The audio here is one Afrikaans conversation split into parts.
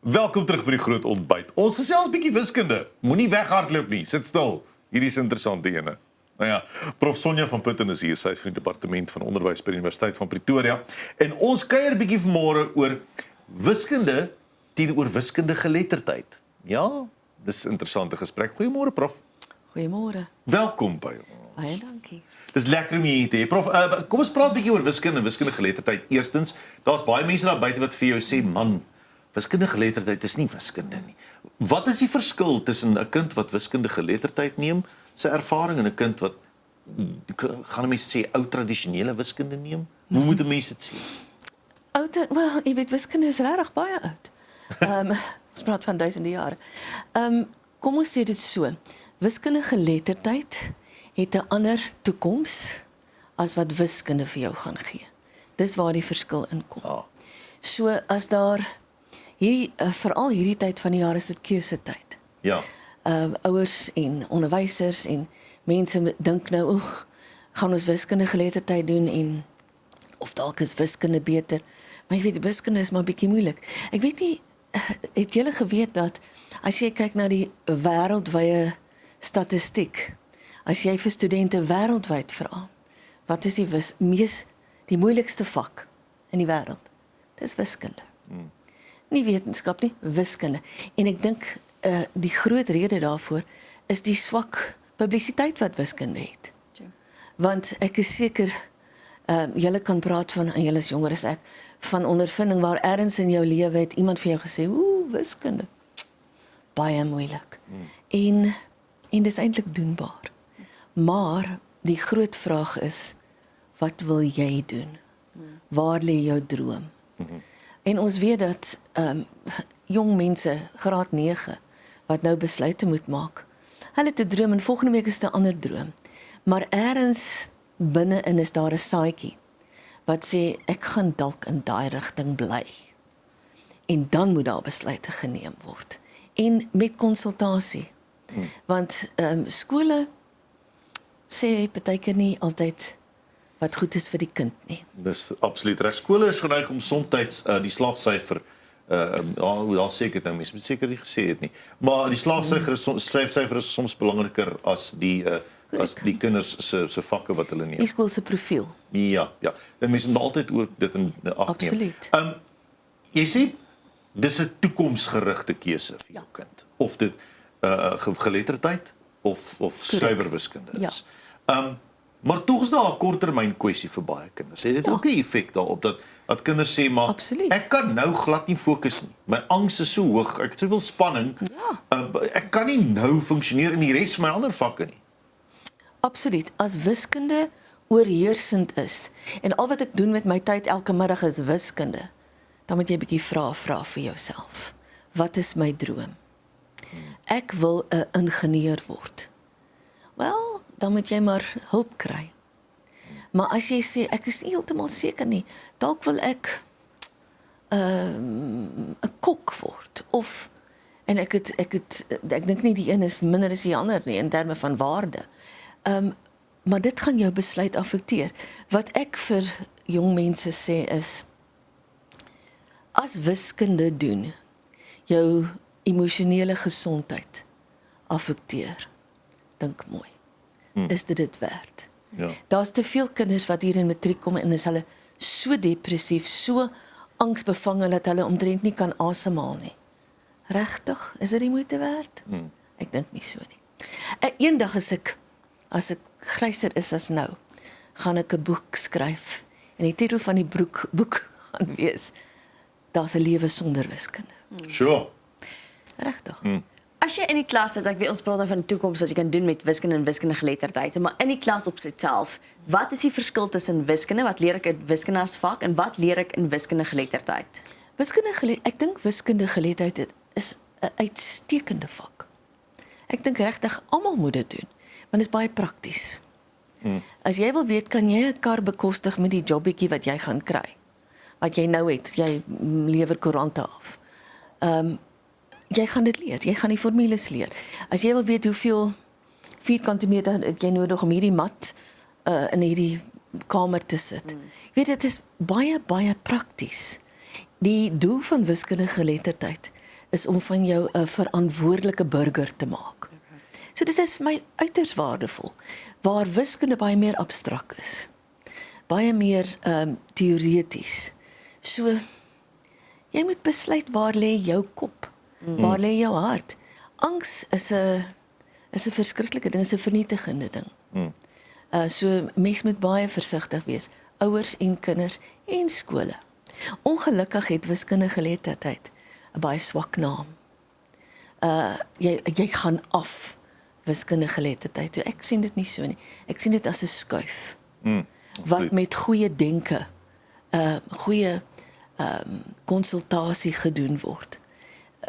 Welkom terug by die groot ontbyt. Ons gesels bietjie wiskunde. Moenie weghardloop nie, sit stil. Hierdie is 'n interessante ene. Nou ja, Prof Sonja van Putten is hier, sy is van die departement van onderwys by die Universiteit van Pretoria. En ons kuier bietjie vanmôre oor wiskunde teenoor wiskundige geletterdheid. Ja, dis 'n interessante gesprek. Goeiemôre Prof. Goeiemôre. Welkom by ons. Baie dankie. Dis lekker om hier te hê. Prof, kom ons praat bietjie oor wiskunde en wiskundige geletterdheid. Eerstens, daar's baie mense daar buite wat vir jou sê, man, wiskundige geletterdheid is nie wiskunde nie. Wat is die verskil tussen 'n kind wat wiskundige geletterdheid neem, sy ervaring, en 'n kind wat, gaan 'n mens sê, ou tradisionele wiskunde neem? Hoe moet 'n mens dit sê? Wel, jy weet, wiskunde is regtig baie oud. Ons praat van duisende jare. Kom ons sê dit so. Wiskundige geletterdheid het 'n ander toekoms as wat wiskunde vir jou gaan gee. Dis waar die verskil inkom. Ah. So as daar hierdie veral hierdie tyd van die jaar is dit keusetyd. Ja. Ouers en onderwysers en mense dink nou, oeg, gaan ons wiskundige geletterdheid doen en of dalk is wiskunde beter. Maar jy weet, wiskunde is maar bietjie moeilik. Ek weet nie, het julle geweet dat as jy kyk na die wêreldwye statistiek, as jy vir studente wêreldwyd vra, wat is die moeilikste vak in die wêreld? Dis wiskunde. Nie wetenskap nie, wiskunde. En ek dink die groot rede daarvoor is die swak publisiteit wat wiskunde het. Want ek is seker, julle kan praat van, en julle is jonger as ek, van ondervinding waar ergens in jou lewe het iemand vir jou gesê, wiskunde, baie moeilik. En dis eintlik doenbaar. Maar die groot vraag is, wat wil jy doen? Waar lê jou droom? En ons weet dat jong mense, graad 9, wat nou besluite moet maak, hulle het 'n droom en volgende week is dit 'n ander droom. Maar ergens binne-in is daar 'n saadjie wat sê, ek gaan dalk in daai rigting bly. En dan moet daar besluite geneem word. En met konsultasie. Want skole sê partykeer nie altyd wat goed is vir die kind nie. Dis absoluut reg. Skole is geneig om soms die slaagsyfer, daar sê ek het nou, mens moet seker nie gesê het nie, maar die slaagsyfer is soms belangriker as die kinders se vakke wat hulle neem. Die skool se profiel. Ja. En mense moet altyd ook dit in ag neem. Absoluut. Jy sê, dis 'n toekomsgerigte keuse vir jou kind. Of dit geletterdheid of skrywerwiskunde is. Maar tog is daar 'n korttermyn kwessie vir baie kinders. Het dit ook 'n effek daarop dat kinders sê, maar Absoluut. Ek kan nou glad nie fokus nie. My angs is so hoog, ek het soveel spanning. Ek kan nie nou funksioneer in die res van my ander vakke nie. Absoluut. As wiskunde oorheersend is, en al wat ek doen met my tyd elke middag is wiskunde, dan moet jy 'n bietjie vra vir jouself. Wat is my droom? Ek wil 'n ingenieur word. Wel, dan moet jy maar hulp kry. Maar as jy sê, ek is nie heeltemal seker nie, dalk wil ek 'n kok word, en ek dink nie die een is minder as die ander nie, in terme van waarde. Maar dit gaan jou besluit affekteer. Wat ek vir jong mense sê is, as wiskunde doen, jou emosionele gesondheid affekteer, dink mooi. Is dit werd? Ja. Daar's te veel kinders wat hier in matriek kom en is hulle so depressief, so angsbevange dat hulle omtrent nie kan asemhaal nie. Regtig? Is dit die moeite werd? Ek dink nie so nie. Eendag as ek gryser is as nou, gaan ek 'n boek skryf en die titel van die boek gaan wees, Daar's 'n lewe sonder wiskunde. Sure. Regtig. As jy in die klas sit, ek weet ons praat nou van die toekoms wat jy kan doen met wiskunde en wiskundige geletterdheid, maar in die klas op self, wat is die verskil tussen wiskunde, wat leer ek in wiskunde as vak, en wat leer ek in wiskundige geletterdheid? Ek dink wiskundige geletterdheid is 'n uitstekende vak. Ek dink regtig almal moet dit doen, want dit is baie prakties. As jy wil weet, kan jy 'n kar bekostig met die jobbietjie wat jy gaan kry? Wat jy nou het, jy lewer koerante af. Jy gaan dit leer, jy gaan die formules leer. As jy wil weet hoeveel vierkante meter het jy nodig om hierdie mat in hierdie kamer te sit. Jy weet, dit is baie, baie prakties. Die doel van wiskundige geletterdheid is om van jou 'n verantwoordelike burger te maak. So dit is vir my uiters waardevol, waar wiskunde baie meer abstrakt is, baie meer teoreties. So, jy moet besluit waar lê jou kop, waar lê jou hart. Angs is 'n verskriklike ding, is 'n vernietigende ding. So mens moet baie versigtig wees, ouers en kinders en skole. Ongelukkig het wiskundige geletterdheid 'n baie swak naam. Jy gaan af wiskundige geletterdheid. So ek sien dit nie so nie. Ek sien dit as 'n skuif. Wat met goeie denke, goeie konsultasie gedoen word.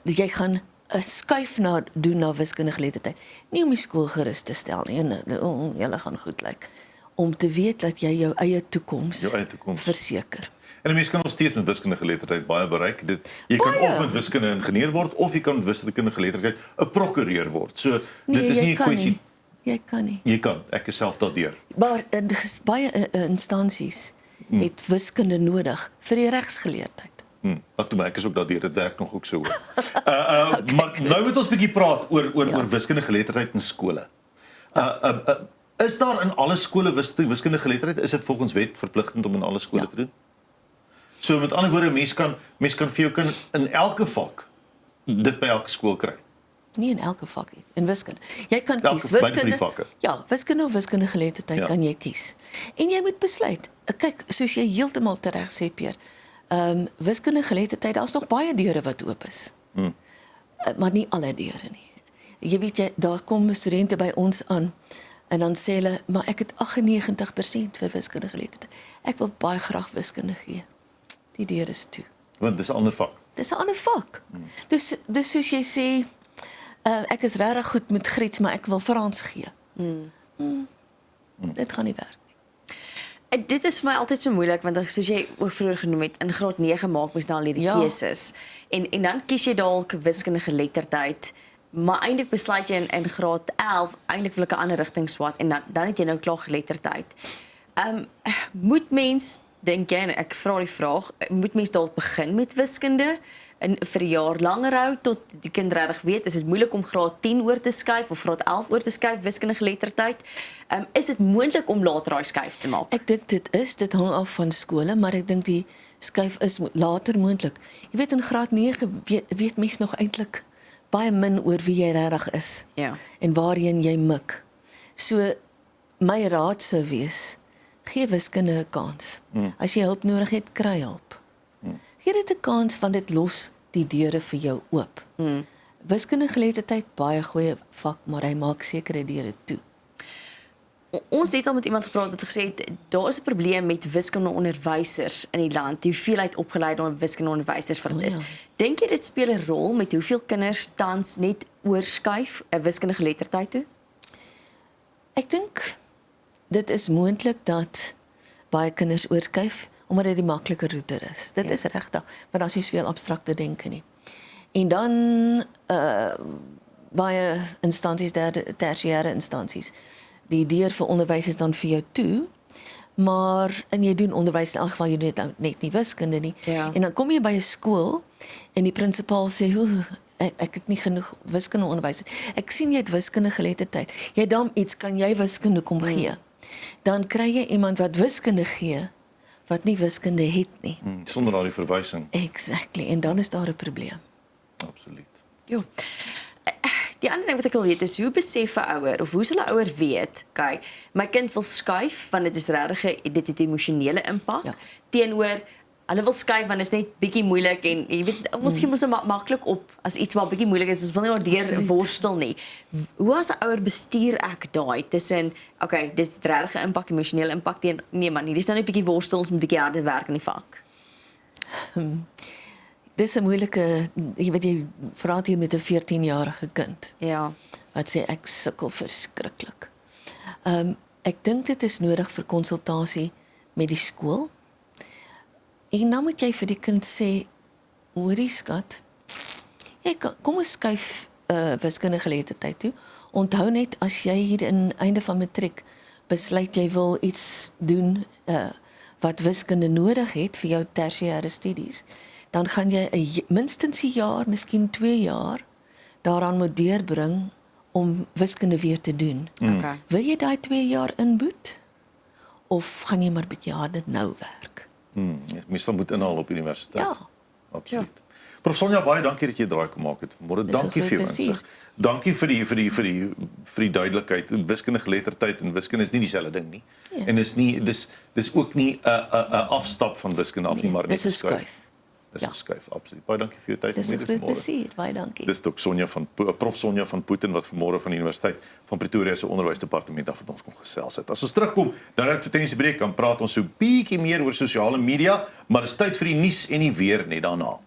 Jy gaan 'n skuif doen na wiskundige geletterdheid. Nie om die skool gerus te stel nie, en julle gaan goed lyk. Om te weet dat jy jou eie toekoms verseker. En 'n mens kan nog steeds met wiskundige geletterdheid baie bereik. Jy kan of met wiskunde ingenieur word, of jy kan met wiskundige geletterdheid 'n prokureur word. So, dit is nie 'n kwessie. Jy kan nie. Jy kan, ek is self daardeur. Maar baie instansies het wiskunde nodig vir die regsgeleerdheid. Ek is ook daardeur, dit werk nog ook so hoor. Maar nou moet ons 'n bietjie praat oor wiskundige geletterdheid in skole. Is daar in alle skole wiskundige geletterdheid? Is dit volgens wet verpligtend om in alle skole te doen? So met ander woorde, mens kan vir jou kind in elke vak dit by elke skool kry. Nie in elke vak nie, in wiskunde. Jy kan kies wiskunde. Ja, wiskunde of wiskundige geletterdheid kan jy kies. En jy moet besluit. Kyk, soos jy heeltemal tereg sê, Peer, wiskundige geletterdheid, daar's nog baie deure wat oop is. Maar nie alle deure nie. Jy weet, daar kom studente by ons aan en dan sê hulle, maar ek het 98% vir wiskundige geletterdheid. Ek wil baie graag wiskunde gee. Die deur is toe. Want dis 'n ander vak. Dis 'n ander vak. Dus soos jy sê, ek is regtig goed met Grieks, maar ek wil Frans gee. Dit gaan nie werk. Dit is vir my altyd so moeilik, want soos jy ook vroeër genoem het, in graad 9 maak mens nou al hierdie keuses. En dan kies jy dalk wiskundige geletterdheid, maar eintlik besluit jy in graad 11, eintlik wil ek 'n ander rigting swat, en dan het jy nou klaar geletterdheid. Moet mens, dink jy, en ek vra die vraag, moet mens dalk begin met wiskunde en vir 'n jaar langer hou tot die kind regtig weet, is dit moeilik om graad 10 oor te skuif of graad 11 oor te skuif wiskundige geletterdheid? Is dit moontlik om later daai skuif te maak? Ek dink dit hang af van skole, maar ek dink die skuif is later moontlik. Jy weet, in graad 9 weet mens nog eintlik baie min oor wie jy regtig is. Ja. En waarheen jy mik. So my raad sou wees, gee wiskunde 'n kans. As jy hulp nodig het, kry hulp. Gee dit 'n kans, want dit los die deure vir jou oop. Wiskundige geletterdheid, baie goeie vak, maar hy maak sekere deure toe. Ons het al met iemand gepraat wat gesê het, daar is 'n probleem met wiskundeonderwysers in die land, die hoeveelheid opgeleide wiskundeonderwysers wat dit is. Dink jy dit speel 'n rol met hoeveel kinders tans net oorskuif 'n wiskundige geletterdheid toe? Ek dink dit is moontlik dat baie kinders oorskuif, omdat dit die maklike roete is. Dit is regtig, maar daar is nie soveel abstrakte denke nie. En dan baie instansies, tersiêre instansies, die deur vir onderwys is dan vir jou toe, en jy doen onderwys, in elk geval jy doen net nie wiskunde nie. Ja. En dan kom jy by 'n skool, en die prinsipaal sê, ek het nie genoeg wiskunde onderwys. Ek sien jy het wiskunde geletterdheid. Jy dan iets, kan jy wiskunde kom gee? Dan kry jy iemand wat wiskunde gee, wat nie wiskunde het nie. Sonder daardie verwysing. Exactly, en dan is daar 'n probleem. Absoluut. Ja. Die ander ding wat ek wil weet is, hoe besef 'n ouer, of hoe sal 'n ouer weet, kyk, my kind wil skuif, want dit is regtig, dit het emosionele impak, teenoor, hulle wil skuif, want dit is net bietjie moeilik, en jy weet, ons gee mos maklik op, as iets wat bietjie moeilik is, ons wil nie daardeur worstel nie. Hoe as 'n ouer bestuur ek daai, tussen, okay, dis regtig 'n impak, emosionele impak, nee man, hier is nou net bietjie worstel, ons moet bietjie harder werk in die vak. Dis 'n moeilike, jy weet, jy praat hier met 'n 14-jarige kind. Ja. Wat sê, ek sukkel verskriklik. Ek dink dit is nodig vir konsultasie met die skool. En dan moet jy vir die kind sê, hoorie skat, kom ons skuif wiskundige geletterdheid toe. Onthou net, as jy hier in einde van matriek besluit jy wil iets doen wat wiskunde nodig het vir jou tersiêre studies, dan gaan jy minstens 'n jaar, miskien 2 jaar daaraan moet deurbring om wiskunde weer te doen. Okay. Wil jy daai 2 jaar inboet of gaan jy maar bietjie harder nou werk? Meestal moet inhaal op universiteit. Ja. Absoluut. Prof Sonja, baie dankie dat jy draai gemaak het vanmôre. Dis 'n Dankie groot vir jou plesier. insig. Dankie vir die duidelikheid. Wiskunde geletterdheid en wiskunde is nie dieselfde ding nie. Ja. En dis ook nie 'n afstap van wiskunde af nie, maar net Dis 'n skuif. Dis Ja. 'n skuif, absoluut. Baie dankie vir jou tyd Dis 'n vanmiddag groot vanmôre. plesier. Baie dankie. Dis Dr. Prof Sonja van Putten wat vanmôre van die Universiteit van Pretoria se onderwysdepartement af met ons kom gesels het. As ons terugkom, dan advertensiebreek, dan praat ons so bietjie meer oor sosiale media, maar dis tyd vir die nuus en die weer net daarna.